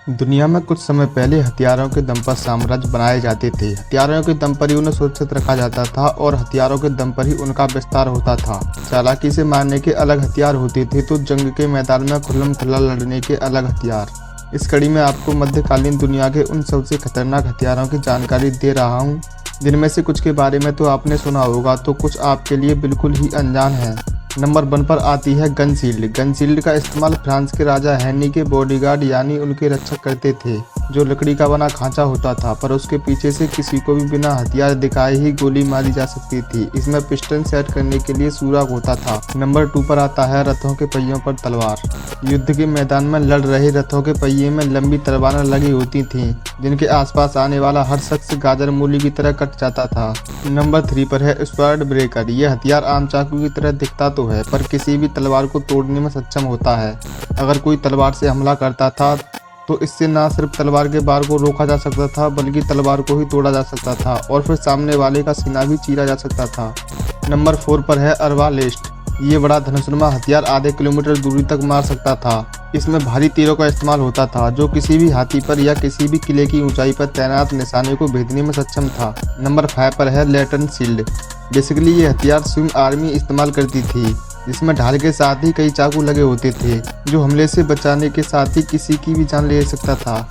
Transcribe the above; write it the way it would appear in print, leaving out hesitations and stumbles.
दुनिया में कुछ समय पहले हथियारों के दम पर साम्राज्य बनाए जाते थे। हथियारों के दम पर ही उन्हें सुरक्षित रखा जाता था और हथियारों के दम पर ही उनका विस्तार होता था। चालाकी से मारने के अलग हथियार होते थे तो जंग के मैदान में खुल्लम खुल्ला लड़ने के अलग हथियार। इस कड़ी में आपको मध्यकालीन दुनिया के उन सबसे खतरनाक हथियारों की जानकारी दे रहा हूँ, जिनमें से कुछ के बारे में तो आपने सुना होगा तो कुछ आपके लिए बिल्कुल ही अनजान है। नंबर 1 पर आती है गन शील्ड। गन शील्ड का इस्तेमाल फ्रांस के राजा हेनरी के बॉडीगार्ड यानी उनके रक्षक करते थे, जो लकड़ी का बना खांचा होता था पर उसके पीछे से किसी को भी बिना हथियार दिखाए ही गोली मारी जा सकती थी। इसमें पिस्टन सेट करने के लिए सुराग होता था। नंबर 2 पर आता है रथों के पहियों पर तलवार। युद्ध के मैदान में लड़ रहे रथों के पहिए में लंबी तलवारें लगी होती थीं, जिनके आसपास आने वाला हर शख्स गाजर मूली की तरह कट जाता था। नंबर 3 पर है स्वॉर्ड ब्रेकर। यह हथियार आम चाकू की तरह दिखता तो है पर किसी भी तलवार को तोड़ने में सक्षम होता है। अगर कोई तलवार से हमला करता था तो इससे न सिर्फ तलवार के बार को रोका जा सकता था बल्कि तलवार को ही तोड़ा जा सकता था और फिर सामने वाले का सीना भी चीरा जा सकता था। नंबर 4 पर है अर्बालेस्ट। ये बड़ा धनुषनुमा हथियार आधे किलोमीटर दूरी तक मार सकता था। इसमें भारी तीरों का इस्तेमाल होता था जो किसी भी हाथी पर या किसी भी किले की ऊंचाई पर तैनात निशाने को भेदने में सक्षम था। नंबर 5 पर है लैटन शील्ड। बेसिकली ये हथियार स्वयं आर्मी इस्तेमाल करती थी, जिसमें ढाल के साथ ही कई चाकू लगे होते थे जो हमले से बचाने के साथ ही किसी की भी जान ले सकता था।